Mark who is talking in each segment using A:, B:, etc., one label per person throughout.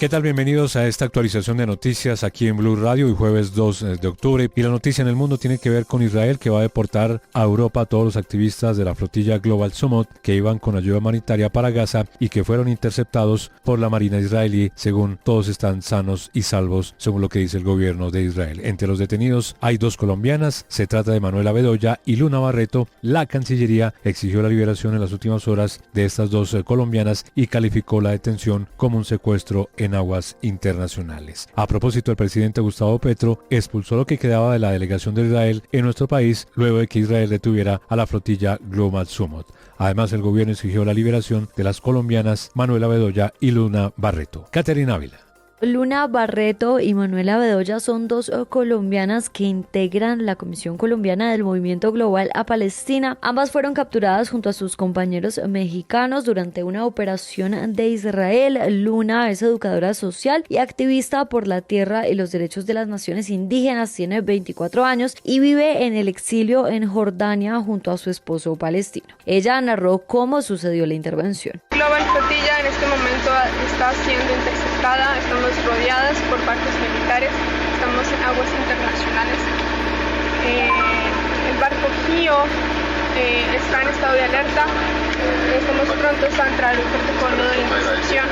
A: ¿Qué tal? Bienvenidos a esta actualización de noticias aquí en Blue Radio, hoy jueves 2 de octubre. Y la noticia en el mundo tiene que ver con Israel, que va a deportar a Europa a todos los activistas de la flotilla Global Summit que iban con ayuda humanitaria para Gaza y que fueron interceptados por la Marina israelí. Según todos están sanos y salvos, según lo que dice el gobierno de Israel. Entre los detenidos hay 2 colombianas, se trata de Manuela Bedoya y Luna Barreto. La Cancillería exigió la liberación en las últimas horas de estas 2 colombianas y calificó la detención como un secuestro en aguas internacionales. A propósito, el presidente Gustavo Petro expulsó lo que quedaba de la delegación de Israel en nuestro país luego de que Israel detuviera a la flotilla Global Summit. Además, el gobierno exigió la liberación de las colombianas Manuela Bedoya y Luna Barreto. Caterina Ávila.
B: Luna Barreto y Manuela Bedoya son 2 colombianas que integran la Comisión Colombiana del Movimiento Global a Palestina. Ambas fueron capturadas junto a sus compañeros mexicanos durante una operación de Israel. Luna es educadora social y activista por la tierra y los derechos de las naciones indígenas. Tiene 24 años y vive en el exilio en Jordania junto a su esposo palestino. Ella narró cómo sucedió la intervención.
C: Global Flotilla en este momento está siendo interceptada, estamos rodeadas por barcos militares, estamos en aguas internacionales. El barco Gio está en estado de alerta, estamos prontos a entrar en el protocolo de intercepción.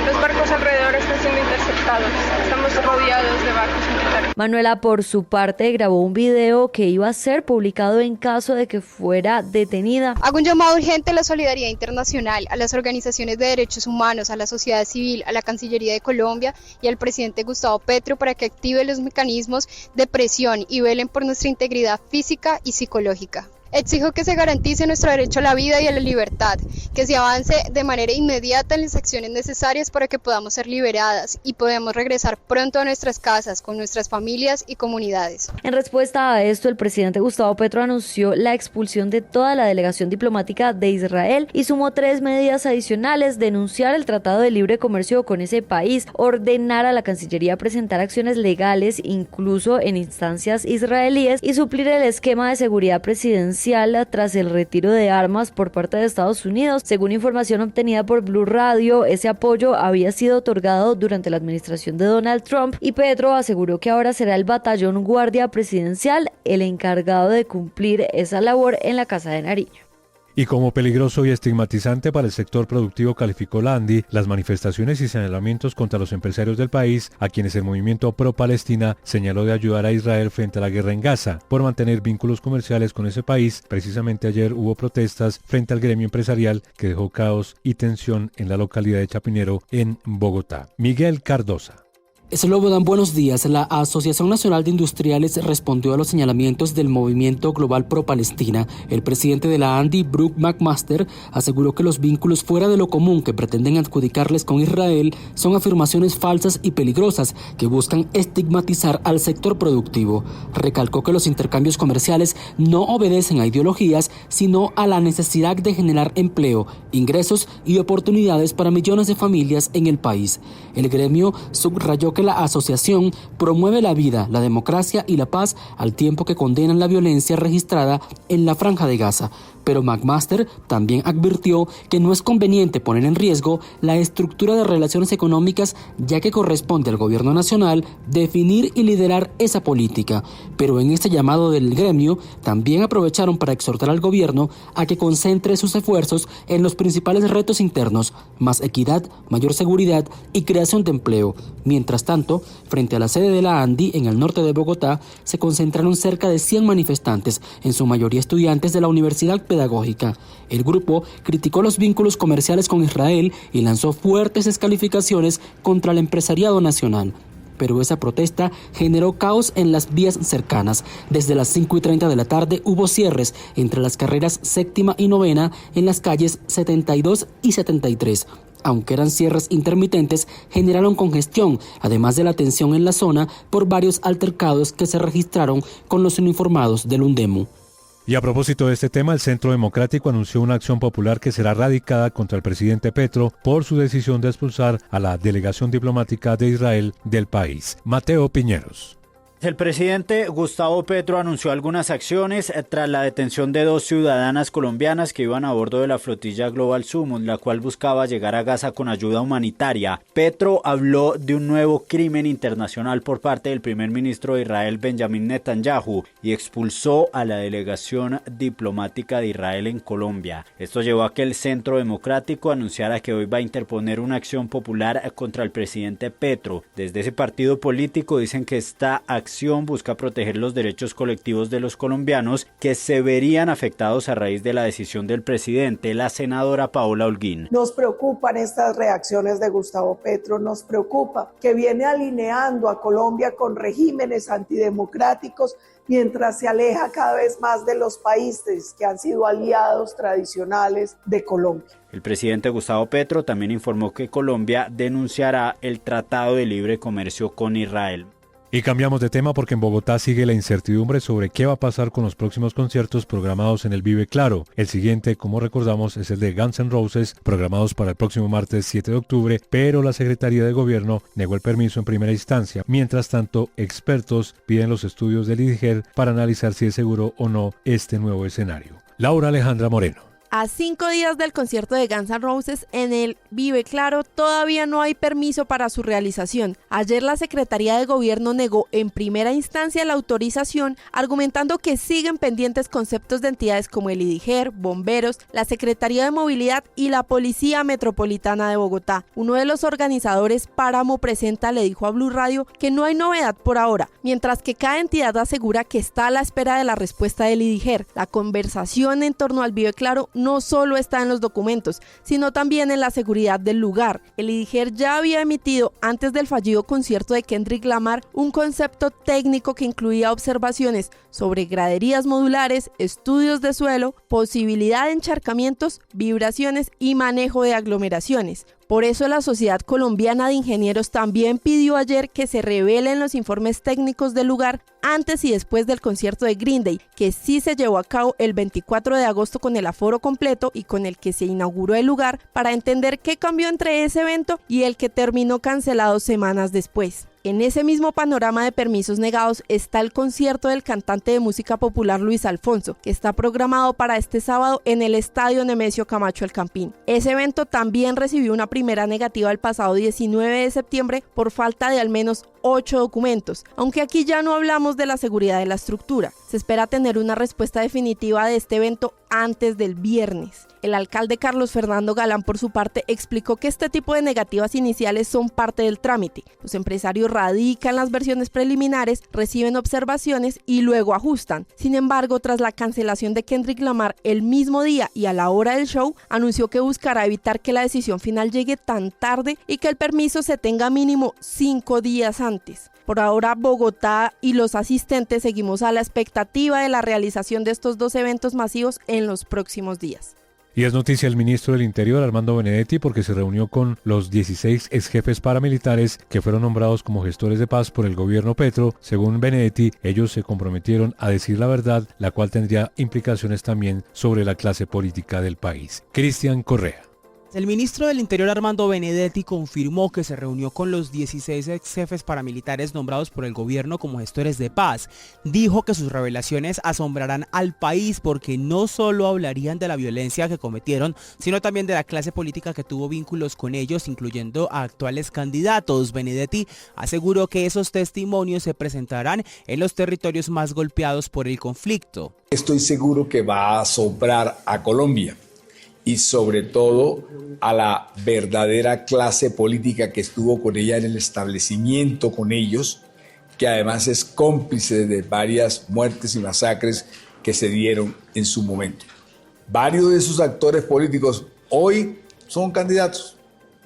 C: Los barcos alrededor están siendo interceptados, estamos rodeados de barcos militares.
B: Manuela, por su parte, grabó un video que iba a ser publicado en caso de que fuera detenida.
D: Hago un llamado urgente a la solidaridad internacional, a las organizaciones de derechos humanos, a la sociedad civil, a la Cancillería de Colombia y al presidente Gustavo Petro para que active los mecanismos de presión y velen por nuestra integridad física y psicológica. Exijo que se garantice nuestro derecho a la vida y a la libertad, que se avance de manera inmediata en las acciones necesarias para que podamos ser liberadas y podamos regresar pronto a nuestras casas con nuestras familias y comunidades.
B: En respuesta a esto, el presidente Gustavo Petro anunció la expulsión de toda la delegación diplomática de Israel y sumó 3 medidas adicionales: denunciar el Tratado de Libre Comercio con ese país, ordenar a la Cancillería presentar acciones legales incluso en instancias israelíes y suplir el esquema de seguridad presidencial tras el retiro de armas por parte de Estados Unidos. Según información obtenida por Blue Radio, ese apoyo había sido otorgado durante la administración de Donald Trump y Petro aseguró que ahora será el batallón guardia presidencial el encargado de cumplir esa labor en la Casa de Nariño.
A: Y como peligroso y estigmatizante para el sector productivo calificó la ANDI las manifestaciones y señalamientos contra los empresarios del país, a quienes el movimiento pro-Palestina señaló de ayudar a Israel frente a la guerra en Gaza por mantener vínculos comerciales con ese país. Precisamente ayer hubo protestas frente al gremio empresarial que dejó caos y tensión en la localidad de Chapinero, en Bogotá. Miguel Cardosa.
E: Slobodan, buenos días. La Asociación Nacional de Industriales respondió a los señalamientos del Movimiento Global Pro-Palestina. El presidente de la ANDI, Brook McMaster, aseguró que los vínculos fuera de lo común que pretenden adjudicarles con Israel son afirmaciones falsas y peligrosas que buscan estigmatizar al sector productivo. Recalcó que los intercambios comerciales no obedecen a ideologías, sino a la necesidad de generar empleo, ingresos y oportunidades para millones de familias en el país. El gremio subrayó que la asociación promueve la vida, la democracia y la paz al tiempo que condenan la violencia registrada en la Franja de Gaza. Pero McMaster también advirtió que no es conveniente poner en riesgo la estructura de relaciones económicas, ya que corresponde al gobierno nacional definir y liderar esa política. Pero en este llamado del gremio también aprovecharon para exhortar al gobierno a que concentre sus esfuerzos en los principales retos internos: más equidad, mayor seguridad y creación de empleo. Mientras tanto, frente a la sede de la ANDI en el norte de Bogotá, se concentraron cerca de 100 manifestantes, en su mayoría estudiantes de la Universidad Pedagógica. El grupo criticó los vínculos comerciales con Israel y lanzó fuertes descalificaciones contra el empresariado nacional. Pero esa protesta generó caos en las vías cercanas. Desde las 5:30 de la tarde hubo cierres entre las carreras 7ª y 9ª en las calles 72 y 73. Aunque eran cierres intermitentes, generaron congestión, además de la tensión en la zona por varios altercados que se registraron con los uniformados del UNDEMU.
A: Y a propósito de este tema, el Centro Democrático anunció una acción popular que será radicada contra el presidente Petro por su decisión de expulsar a la delegación diplomática de Israel del país. Mateo Piñeros.
F: El presidente Gustavo Petro anunció algunas acciones tras la detención de 2 ciudadanas colombianas que iban a bordo de la flotilla Global Summit, la cual buscaba llegar a Gaza con ayuda humanitaria. Petro habló de un nuevo crimen internacional por parte del primer ministro de Israel, Benjamin Netanyahu, y expulsó a la delegación diplomática de Israel en Colombia. Esto llevó a que el Centro Democrático anunciara que hoy va a interponer una acción popular contra el presidente Petro. Desde ese partido político dicen que esta acción busca proteger los derechos colectivos de los colombianos que se verían afectados a raíz de la decisión del presidente. La senadora Paola Holguín.
G: Nos preocupan estas reacciones de Gustavo Petro, nos preocupa que viene alineando a Colombia con regímenes antidemocráticos mientras se aleja cada vez más de los países que han sido aliados tradicionales de Colombia.
F: El presidente Gustavo Petro también informó que Colombia denunciará el Tratado de Libre Comercio con Israel.
A: Y cambiamos de tema porque en Bogotá sigue la incertidumbre sobre qué va a pasar con los próximos conciertos programados en el Vive Claro. El siguiente, como recordamos, es el de Guns N' Roses, programados para el próximo martes 7 de octubre, pero la Secretaría de Gobierno negó el permiso en primera instancia. Mientras tanto, expertos piden los estudios del IDIGER para analizar si es seguro o no este nuevo escenario. Laura Alejandra Moreno.
H: A 5 días del concierto de Guns N' Roses en el Vive Claro, todavía no hay permiso para su realización. Ayer la Secretaría de Gobierno negó en primera instancia la autorización, argumentando que siguen pendientes conceptos de entidades como el IDIGER, bomberos, la Secretaría de Movilidad y la Policía Metropolitana de Bogotá. Uno de los organizadores, Páramo Presenta, le dijo a Blue Radio que no hay novedad por ahora, mientras que cada entidad asegura que está a la espera de la respuesta del IDIGER. La conversación en torno al Vive Claro no solo está en los documentos, sino también en la seguridad del lugar. El IDIGER ya había emitido, antes del fallido concierto de Kendrick Lamar, un concepto técnico que incluía observaciones sobre graderías modulares, estudios de suelo, posibilidad de encharcamientos, vibraciones y manejo de aglomeraciones. Por eso la Sociedad Colombiana de Ingenieros también pidió ayer que se revelen los informes técnicos del lugar antes y después del concierto de Green Day, que sí se llevó a cabo el 24 de agosto con el aforo completo y con el que se inauguró el lugar, para entender qué cambió entre ese evento y el que terminó cancelado semanas después. En ese mismo panorama de permisos negados está el concierto del cantante de música popular Luis Alfonso, que está programado para este sábado en el Estadio Nemesio Camacho El Campín. Ese evento también recibió una primera negativa el pasado 19 de septiembre por falta de al menos 8 documentos, aunque aquí ya no hablamos de la seguridad de la estructura. Se espera tener una respuesta definitiva de este evento antes del viernes. El alcalde Carlos Fernando Galán, por su parte, explicó que este tipo de negativas iniciales son parte del trámite. Los empresarios radican las versiones preliminares, reciben observaciones y luego ajustan. Sin embargo, tras la cancelación de Kendrick Lamar el mismo día y a la hora del show, anunció que buscará evitar que la decisión final llegue tan tarde y que el permiso se tenga mínimo 5 días antes. Por ahora, Bogotá y los asistentes seguimos a la expectativa de la realización de estos 2 eventos masivos en los próximos días.
A: Y es noticia el ministro del Interior, Armando Benedetti, porque se reunió con los 16 exjefes paramilitares que fueron nombrados como gestores de paz por el gobierno Petro. Según Benedetti, ellos se comprometieron a decir la verdad, la cual tendría implicaciones también sobre la clase política del país. Cristian Correa.
I: El ministro del Interior, Armando Benedetti, confirmó que se reunió con los 16 ex jefes paramilitares nombrados por el gobierno como gestores de paz. Dijo que sus revelaciones asombrarán al país porque no solo hablarían de la violencia que cometieron, sino también de la clase política que tuvo vínculos con ellos, incluyendo a actuales candidatos. Benedetti aseguró que esos testimonios se presentarán en los territorios más golpeados por el conflicto.
J: Estoy seguro que va a asombrar a Colombia y sobre todo a la verdadera clase política que estuvo con ella en el establecimiento con ellos, que además es cómplice de varias muertes y masacres que se dieron en su momento. Varios de esos actores políticos hoy son candidatos.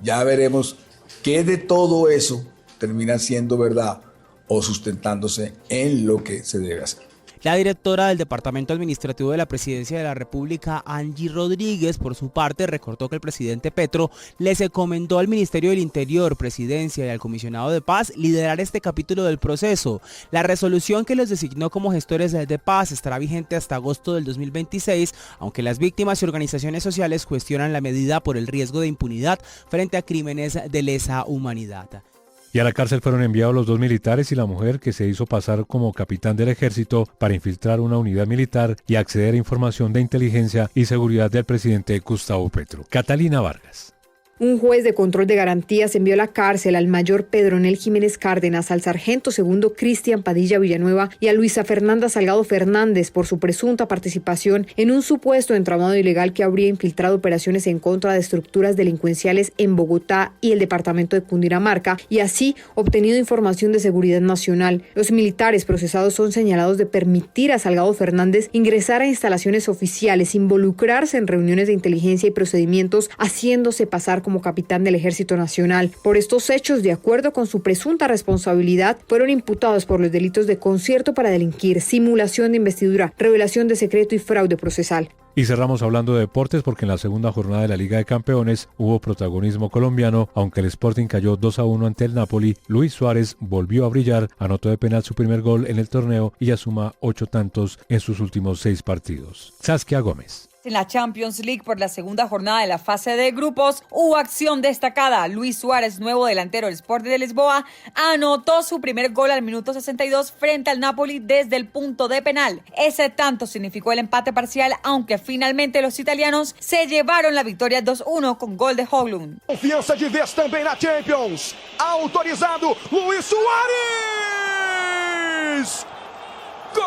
J: Ya veremos qué de todo eso termina siendo verdad o sustentándose en lo que se debe hacer.
I: La directora del Departamento Administrativo de la Presidencia de la República, Angie Rodríguez, por su parte, recordó que el presidente Petro les encomendó al Ministerio del Interior, Presidencia y al Comisionado de Paz liderar este capítulo del proceso. La resolución que los designó como gestores de paz estará vigente hasta agosto del 2026, aunque las víctimas y organizaciones sociales cuestionan la medida por el riesgo de impunidad frente a crímenes de lesa humanidad.
A: Y a la cárcel fueron enviados los 2 militares y la mujer que se hizo pasar como capitán del ejército para infiltrar una unidad militar y acceder a información de inteligencia y seguridad del presidente Gustavo Petro. Catalina Vargas.
K: Un juez de control de garantías envió a la cárcel al mayor Pedronel Jiménez Cárdenas, al sargento segundo Cristian Padilla Villanueva y a Luisa Fernanda Salgado Fernández por su presunta participación en un supuesto entramado ilegal que habría infiltrado operaciones en contra de estructuras delincuenciales en Bogotá y el departamento de Cundinamarca y así obtenido información de seguridad nacional. Los militares procesados son señalados de permitir a Salgado Fernández ingresar a instalaciones oficiales, involucrarse en reuniones de inteligencia y procedimientos, haciéndose pasar como capitán del Ejército Nacional. Por estos hechos, de acuerdo con su presunta responsabilidad, fueron imputados por los delitos de concierto para delinquir, simulación de investidura, revelación de secreto y fraude procesal.
A: Y cerramos hablando de deportes porque en la segunda jornada de la Liga de Campeones hubo protagonismo colombiano, aunque el Sporting cayó 2-1 ante el Napoli. Luis Suárez volvió a brillar, anotó de penal su primer gol en el torneo y ya suma 8 tantos en sus últimos 6 partidos. Saskia Gómez.
L: En la Champions League por la segunda jornada de la fase de grupos hubo acción destacada. Luis Suárez, nuevo delantero del Sporting de Lisboa, anotó su primer gol al minuto 62 frente al Napoli desde el punto de penal. Ese tanto significó el empate parcial, aunque finalmente los italianos se llevaron la victoria 2-1 con gol de Højlund.
M: Confiança de vez também na Champions. Autorizado Luis Suárez. ¡Gol!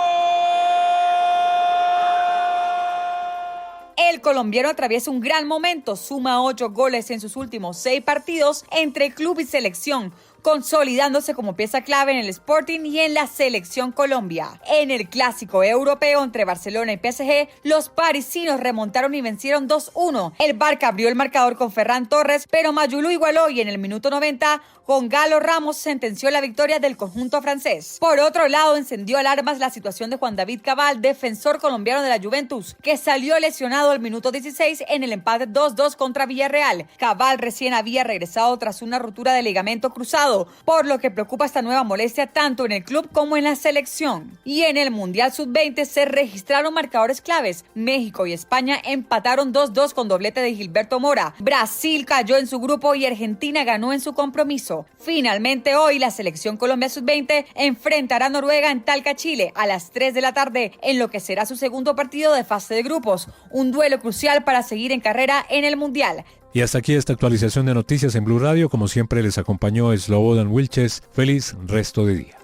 L: El colombiano atraviesa un gran momento, suma 8 goles en sus últimos 6 partidos entre club y selección, consolidándose como pieza clave en el Sporting y en la Selección Colombia. En el clásico europeo entre Barcelona y PSG, los parisinos remontaron y vencieron 2-1. El Barça abrió el marcador con Ferran Torres, pero Mayulú igualó y en el minuto 90, Gonzalo Ramos sentenció la victoria del conjunto francés. Por otro lado, encendió alarmas la situación de Juan David Cabal, defensor colombiano de la Juventus, que salió lesionado al minuto 16 en el empate 2-2 contra Villarreal. Cabal recién había regresado tras una rotura de ligamento cruzado, por lo que preocupa esta nueva molestia tanto en el club como en la selección. Y en el Mundial Sub-20 se registraron marcadores claves. México y España empataron 2-2 con doblete de Gilberto Mora. Brasil cayó en su grupo y Argentina ganó en su compromiso. Finalmente hoy la selección Colombia Sub-20 enfrentará a Noruega en Talca, Chile, a las 3 de la tarde, en lo que será su segundo partido de fase de grupos. Un duelo crucial para seguir en carrera en el Mundial.
A: Y hasta aquí esta actualización de noticias en Blue Radio. Como siempre les acompañó Slobodan Wilches. Feliz resto de día.